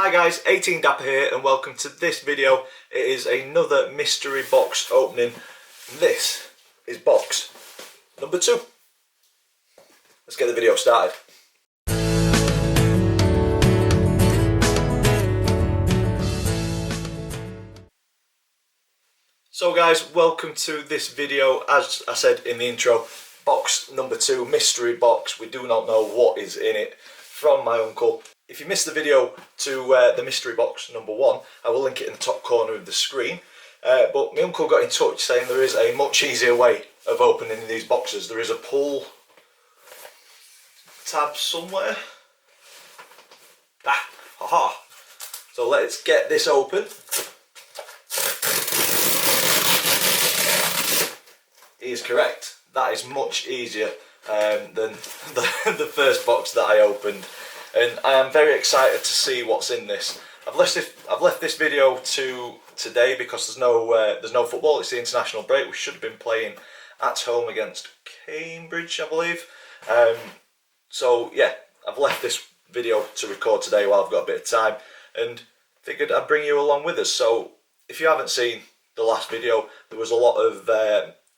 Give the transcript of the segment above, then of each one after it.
Hi guys, 18 Dapper here and welcome to this video. It is another mystery box opening. This is box number 2. Let's get the video started. So guys, welcome to this video. As I said in the intro, box number 2, mystery box. We do not know what is in it, from my uncle. If you missed the video to the mystery box number 1, I will link it in the top corner of the screen. But my uncle got in touch saying there is a much easier way of opening these boxes. There is a pull tab somewhere. Haha. So let's get this open. He is correct. That is much easier than the first box that I opened. And I am very excited to see what's in this. I've left this video to today because there's no football. It's the international break. We should have been playing at home against Cambridge, I believe. So yeah, I've left this video to record today while I've got a bit of time, and figured I'd bring you along with us. So if you haven't seen the last video, there was a lot of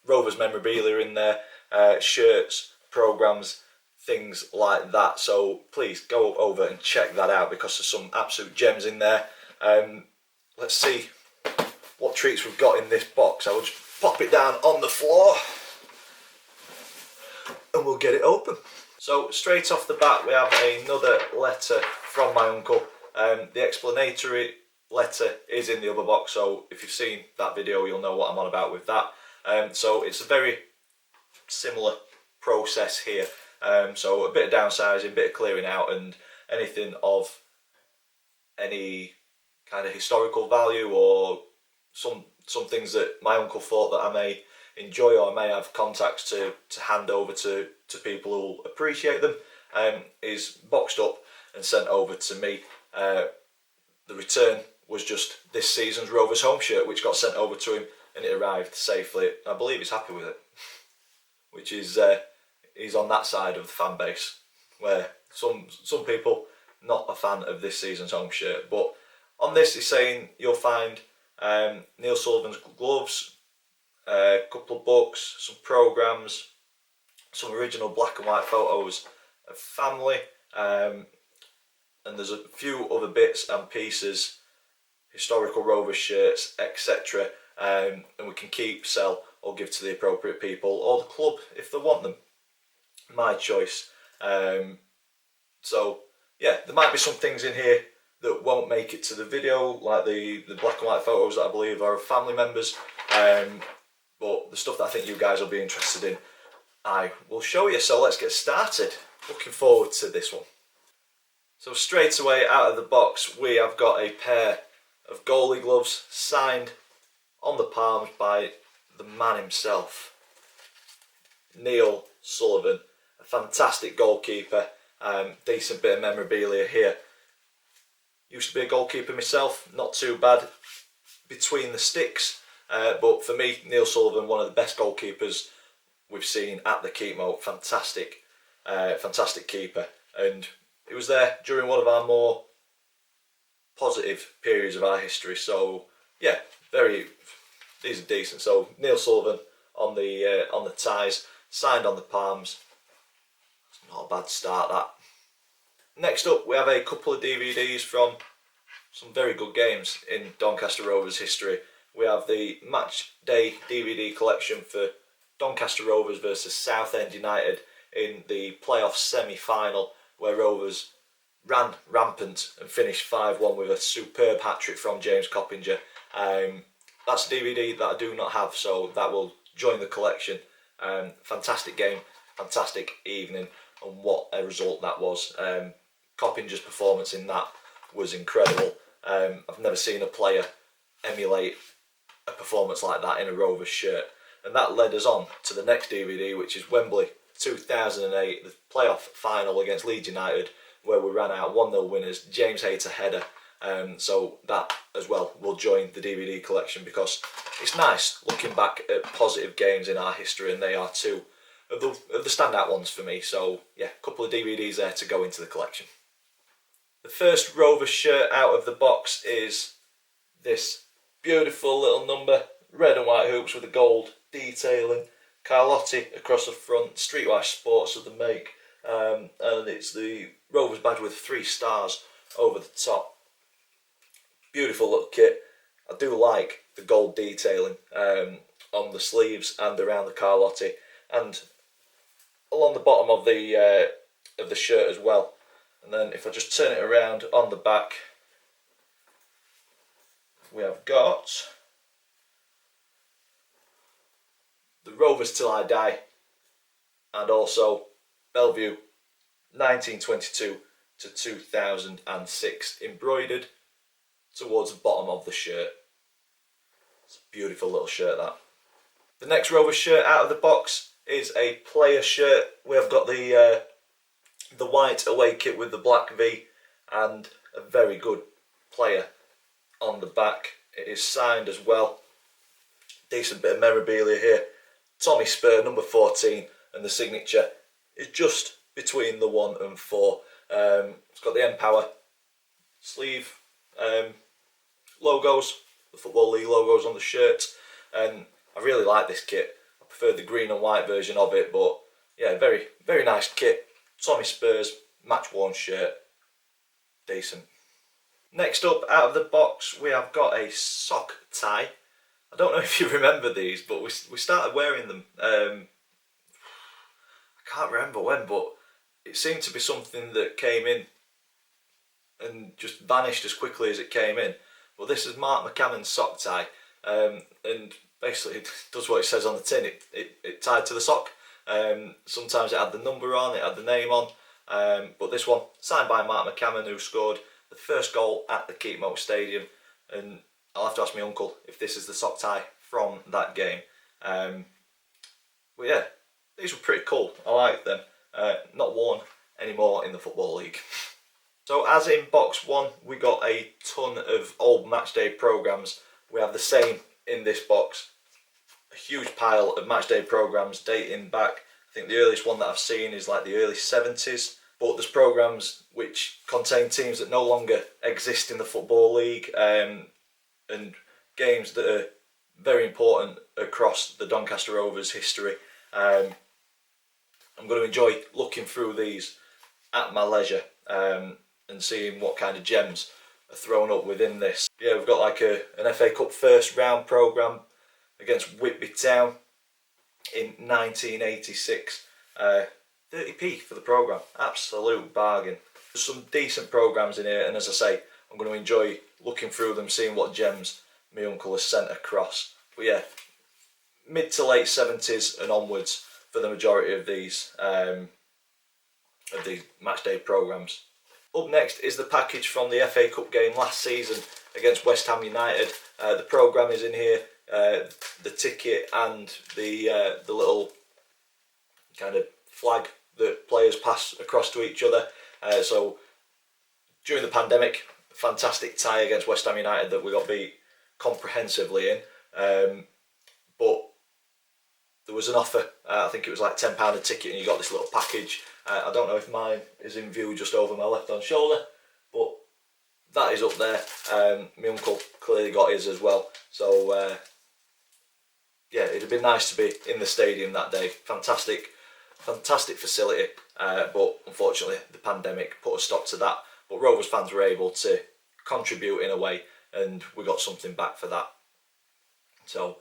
Rovers memorabilia in there, shirts, programmes, things like that, so please go over and check that out because there's some absolute gems in there. Let's see what treats we've got in this box. I will just pop it down on the floor and we'll get it open. So straight off the bat we have another letter from my uncle. The explanatory letter is in the other box, so if you've seen that video you'll know what I'm on about with that. So it's a very similar process here. So a bit of downsizing, a bit of clearing out, and anything of any kind of historical value or some things that my uncle thought that I may enjoy or I may have contacts to hand over to people who will appreciate them, is boxed up and sent over to me. The return was just this season's Rovers home shirt, which got sent over to him and it arrived safely. I believe he's happy with it, which is he's on that side of the fan base where some people not a fan of this season's home shirt. But on this he's saying you'll find Neil Sullivan's gloves, a couple of books, some programmes, some original black and white photos of family, and there's a few other bits and pieces, historical Rovers shirts, etc. And we can keep, sell or give to the appropriate people or the club if they want them. My choice. So yeah, there might be some things in here that won't make it to the video, like the black and white photos that I believe are of family members, but the stuff that I think you guys will be interested in I will show you. So let's get started. Looking forward to this one. So straight away out of the box we have got a pair of goalie gloves signed on the palms by the man himself, Neil Sullivan. A fantastic goalkeeper, decent bit of memorabilia here. Used to be a goalkeeper myself, not too bad between the sticks, but for me, Neil Sullivan, one of the best goalkeepers we've seen at the Keepmoat. Fantastic keeper, and he was there during one of our more positive periods of our history. So yeah, these are decent. So Neil Sullivan on the ties, signed on the palms. Not a bad start, that. Next up we have a couple of DVDs from some very good games in Doncaster Rovers history. We have the match day DVD collection for Doncaster Rovers versus Southend United in the playoff semi-final, where Rovers ran rampant and finished 5-1 with a superb hat-trick from James Coppinger. That's a DVD that I do not have, so that will join the collection. Fantastic game, fantastic evening, and what a result that was. Coppinger's performance in that was incredible. I've never seen a player emulate a performance like that in a Rovers shirt. And that led us on to the next DVD, which is Wembley 2008, the playoff final against Leeds United, where we ran out 1-0 winners, James Hayter header. So that as well will join the DVD collection because it's nice looking back at positive games in our history, and they are two of the standout ones for me. So yeah, a couple of DVDs there to go into the collection. The first Rovers shirt out of the box is this beautiful little number, red and white hoops with the gold detailing, Carlotti across the front, Streetwise Sports of the make, and it's the Rovers badge with 3 stars over the top. Beautiful little kit. I do like the gold detailing on the sleeves and around the Carlotti, and along the bottom of the shirt as well. And then if I just turn it around on the back, we have got the Rovers Till I Die, and also Bellevue 1922 to 2006 embroidered towards the bottom of the shirt. It's a beautiful little shirt, that. The next Rovers shirt out of the box is a player shirt. We have got the white away kit with the black V and a very good player on the back. It is signed as well. Decent bit of memorabilia here. Tommy Spur, number 14, and the signature is just between the 1 and 4. It's got the Empower sleeve logos, the Football League logos on the shirt, and I really like this kit. I prefer the green and white version of it, but yeah, very, very nice kit. Tommy Spurs, match worn shirt, decent. Next up, out of the box, we have got a sock tie. I don't know if you remember these, but we started wearing them. I can't remember when, but it seemed to be something that came in and just vanished as quickly as it came in. Well, this is Mark Mccannon's sock tie, and basically it does what it says on the tin. It tied to the sock. Sometimes it had the number on, it had the name on, but this one signed by Mark Mccannon, who scored the first goal at the Keepmoat Stadium, and I'll have to ask my uncle if this is the sock tie from that game. But yeah, these were pretty cool. I like them. Not worn anymore in the Football League. So as in box 1, we got a ton of old matchday programmes. We have the same in this box. A huge pile of matchday programmes dating back. I think the earliest one that I've seen is like the early 70s. But there's programmes which contain teams that no longer exist in the Football League, and games that are very important across the Doncaster Rovers history. I'm going to enjoy looking through these at my leisure and seeing what kind of gems are thrown up within this. Yeah, we've got like an FA Cup first round programme against Whitby Town in 1986. 30p for the programme, absolute bargain. There's some decent programmes in here, and as I say, I'm going to enjoy looking through them, seeing what gems my uncle has sent across. But yeah, mid to late 70s and onwards for the majority of these matchday programmes. Up next is the package from the FA Cup game last season against West Ham United. The programme is in here, the ticket and the little kind of flag that players pass across to each other. So during the pandemic, fantastic tie against West Ham United that we got beat comprehensively in. But there was an offer, I think it was like £10 a ticket, and you got this little package. I don't know if mine is in view just over my left hand shoulder, but that is up there. My uncle clearly got his as well. So yeah, it'd have been nice to be in the stadium that day. Fantastic facility, but unfortunately the pandemic put a stop to that. But Rovers fans were able to contribute in a way, and we got something back for that. So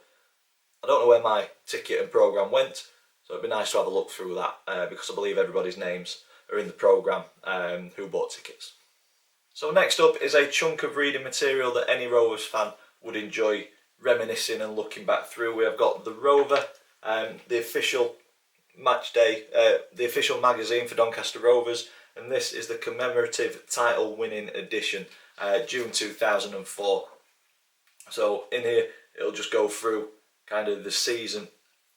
I don't know where my ticket and programme went, so it'd be nice to have a look through that, because I believe everybody's names are in the programme who bought tickets. So next up is a chunk of reading material that any Rovers fan would enjoy reminiscing and looking back through. We have got the Rover, the official match day, the official magazine for Doncaster Rovers, and this is the commemorative title winning edition, June 2004. So in here it'll just go through kind of the season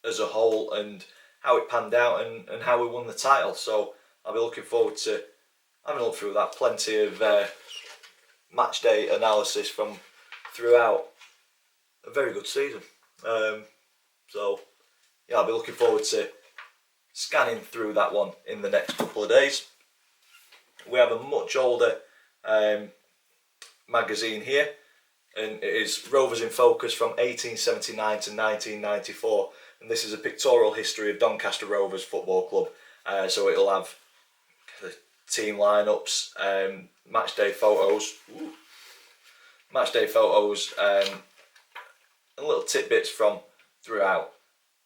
as a whole and how it panned out and how we won the title. So I'll be looking forward to having a look through that. Plenty of match day analysis from throughout a very good season. So yeah, I'll be looking forward to scanning through that one in the next couple of days. We have a much older magazine here, and it is Rovers in Focus from 1879 to 1994, and this is a pictorial history of Doncaster Rovers Football Club. So it'll have the team lineups, match day photos, and little tidbits from throughout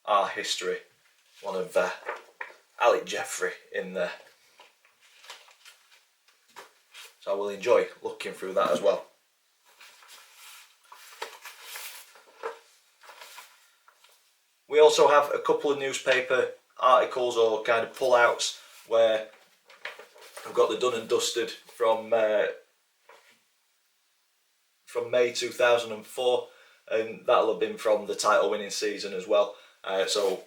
our history. One of Alec Jeffrey in there. So I will enjoy looking through that as well. We also have a couple of newspaper articles or kind of pull-outs where I've got the done and dusted from May 2004, and that'll have been from the title winning season as well. So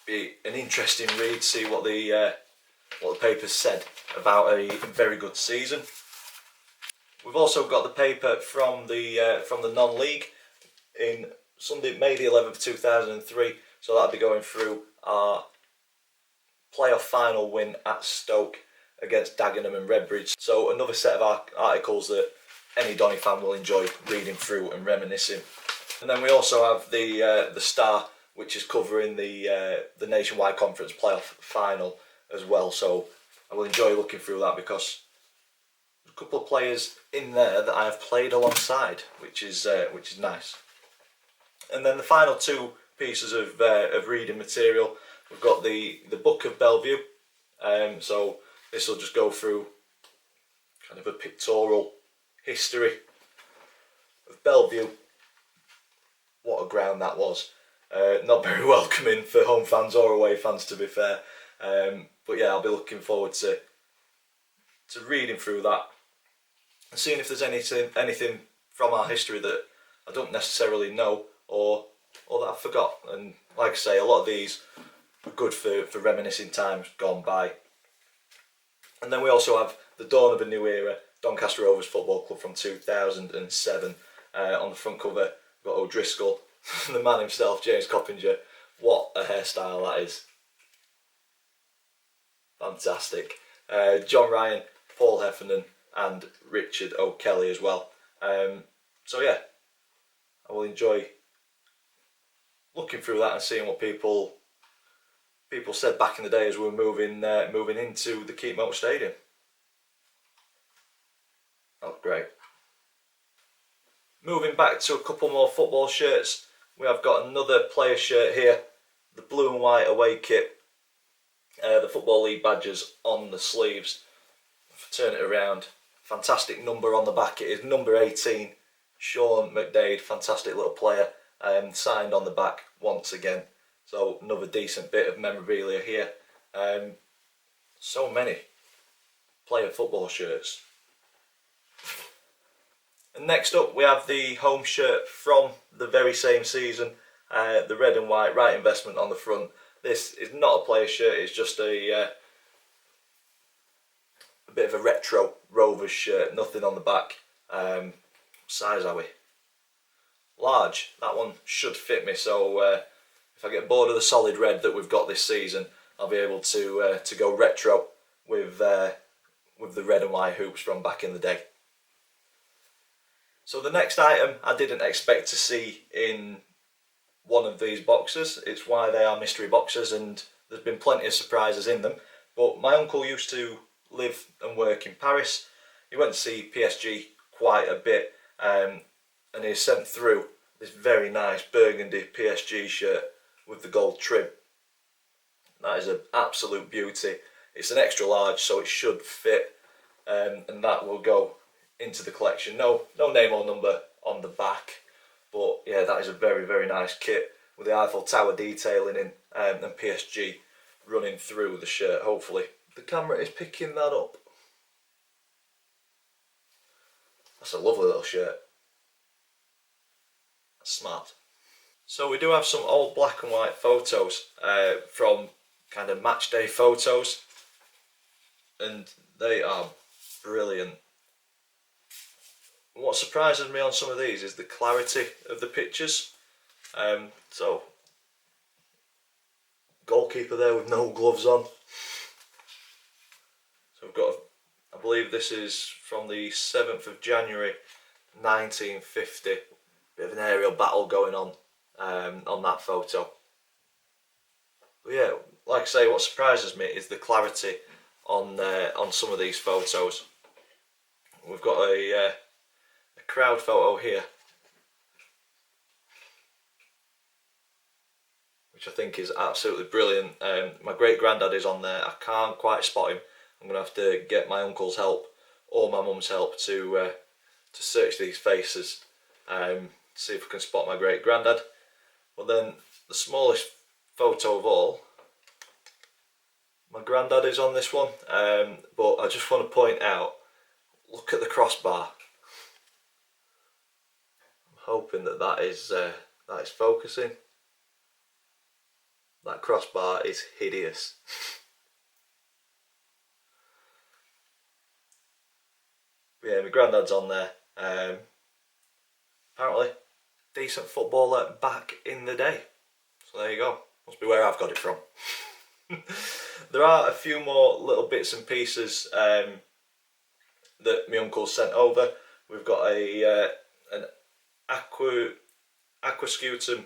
be an interesting read to see what the papers said about a very good season. We've also got the paper from the non-league in Sunday, May the 11th, 2003. So that'll be going through our playoff final win at Stoke against Dagenham and Redbridge. So another set of articles that any Donny fan will enjoy reading through and reminiscing. And then we also have the Star, which is covering the Nationwide Conference playoff final as well. So I will enjoy looking through that because there's a couple of players in there that I have played alongside, which is nice. And then the final two pieces of reading material, we've got the Book of Bellevue. So this will just go through kind of a pictorial history of Bellevue. What a ground that was. Not very welcoming for home fans or away fans, to be fair. But yeah, I'll be looking forward to reading through that and seeing if there's anything from our history that I don't necessarily know or that I forgot. And like I say, a lot of these are good for reminiscing times gone by. And then we also have the dawn of a new era, Doncaster Rovers Football Club from 2007. On the front cover, we've got O'Driscoll, the man himself, James Coppinger. What a hairstyle that is. Fantastic. John Ryan, Paul Heffernan and Richard O'Kelly as well. So yeah, I will enjoy looking through that and seeing what people said back in the day as we were moving into the Keep Moat Stadium. Oh, great. Moving back to a couple more football shirts, we have got another player shirt here, the blue and white away kit, the Football League badges on the sleeves. Turn it around, fantastic number on the back. It is number 18, Sean McDade, fantastic little player, signed on the back once again. So another decent bit of memorabilia here. So many player football shirts. And next up we have the home shirt from the very same season, the red and white, Right Investment on the front. This is not a player shirt, it's just a bit of a retro Rovers shirt, nothing on the back. Size are we? Large. That one should fit me, so if I get bored of the solid red that we've got this season, I'll be able to go retro with the red and white hoops from back in the day. So the next item I didn't expect to see in one of these boxes. It's why they are mystery boxes, and there's been plenty of surprises in them. But my uncle used to live and work in Paris. He went to see PSG quite a bit, and he sent through this very nice burgundy PSG shirt with the gold trim. That is an absolute beauty. It's an extra large, so it should fit, and that will go into the collection. No name or number on the back, but yeah, that is a very, very nice kit with the Eiffel Tower detailing in, and PSG running through the shirt. Hopefully the camera is picking that up. That's a lovely little shirt. That's smart. So we do have some old black and white photos from kind of match day photos, and they are brilliant. What surprises me on some of these is the clarity of the pictures. So, goalkeeper there with no gloves on. So we've got a believe this is from the 7th of January 1950. Bit of an aerial battle going on that photo. But yeah, like I say, what surprises me is the clarity on some of these photos. We've got a crowd photo here, which I think is absolutely brilliant. My great granddad is on there. I can't quite spot him. I'm going to have to get my uncle's help or my mum's help to search these faces, see if we can spot my great granddad. But then the smallest photo of all, my granddad is on this one. But I just want to point out, look at the crossbar. I'm hoping that is focusing. That crossbar is hideous. Yeah, my granddad's on there. Apparently, decent footballer back in the day. So there you go. Must be where I've got it from. There are a few more little bits and pieces that my uncle sent over. We've got an Aquascutum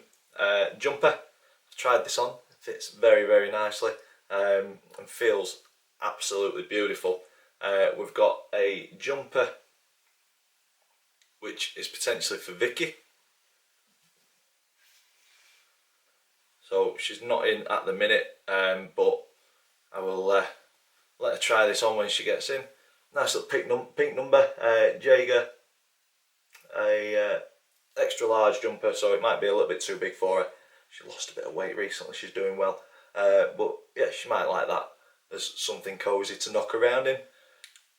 jumper. I've tried this on. It fits very, very nicely and feels absolutely beautiful. We've got a jumper which is potentially for Vicky. So she's not in at the minute, but I will let her try this on when she gets in. Nice little pink number, Jaeger, a extra large jumper, so it might be a little bit too big for her. She lost a bit of weight recently, she's doing well, but yeah, she might like that as something cosy to knock around in.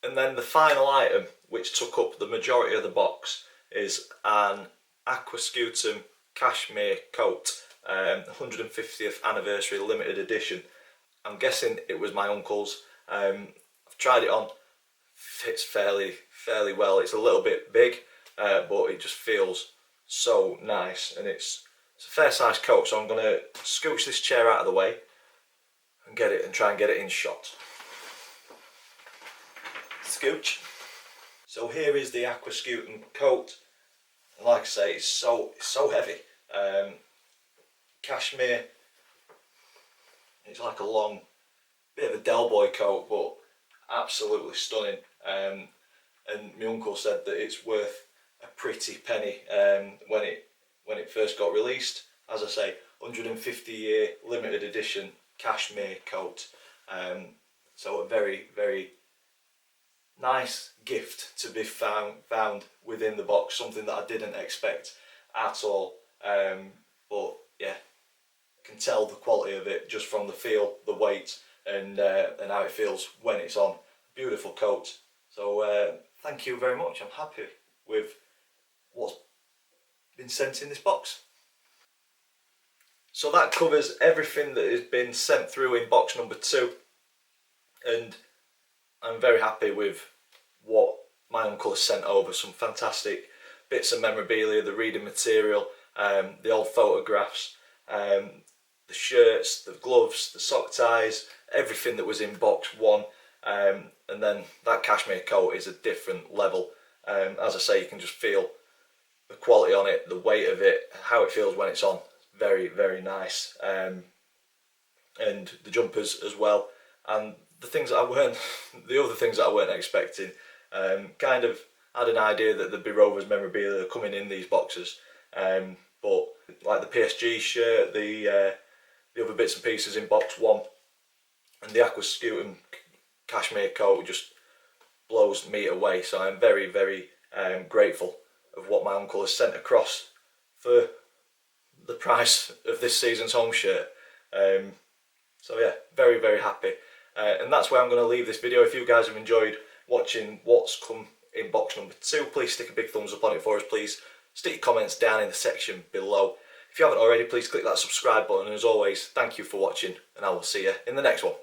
And then the final item, which took up the majority of the box, is an Aquascutum Cashmere Coat, 150th anniversary limited edition. I'm guessing it was my uncle's. I've tried it on, fits fairly well. It's a little bit big, but it just feels so nice, and it's a fair sized coat. So I'm going to scooch this chair out of the way and try and get it in shot. Scooch. So here is the Aquascutum coat. And like I say, it's so heavy. Cashmere. It's like a long bit of a Del Boy coat, but absolutely stunning. And my uncle said that it's worth a pretty penny when it first got released. As I say, 150-year limited edition cashmere coat. So a very, very nice gift to be found within the box. Something that I didn't expect at all. But yeah, can tell the quality of it just from the feel, the weight, and how it feels when it's on. Beautiful coat. So thank you very much. I'm happy with what's been sent in this box. So that covers everything that has been sent through in box number 2, and I'm very happy with what my uncle has sent over. Some fantastic bits of memorabilia, the reading material, the old photographs, the shirts, the gloves, the sock ties, everything that was in box 1, and then that cashmere coat is a different level. As I say, you can just feel the quality on it, the weight of it, how it feels when it's on. Very, very nice. And the jumpers as well, and the other things that I weren't expecting. Kind of had an idea that there'd be Rovers memorabilia coming in these boxes, but like the PSG shirt, the other bits and pieces in box 1, and the Aquascutum cashmere coat just blows me away. So I'm very, very grateful of what my uncle has sent across for the price of this season's home shirt. So yeah, very, very happy. And that's where I'm going to leave this video. If you guys have enjoyed watching what's come in box number 2, please stick a big thumbs up on it for us. Please stick your comments down in the section below. If you haven't already, please click that subscribe button. And as always, thank you for watching, and I will see you in the next one.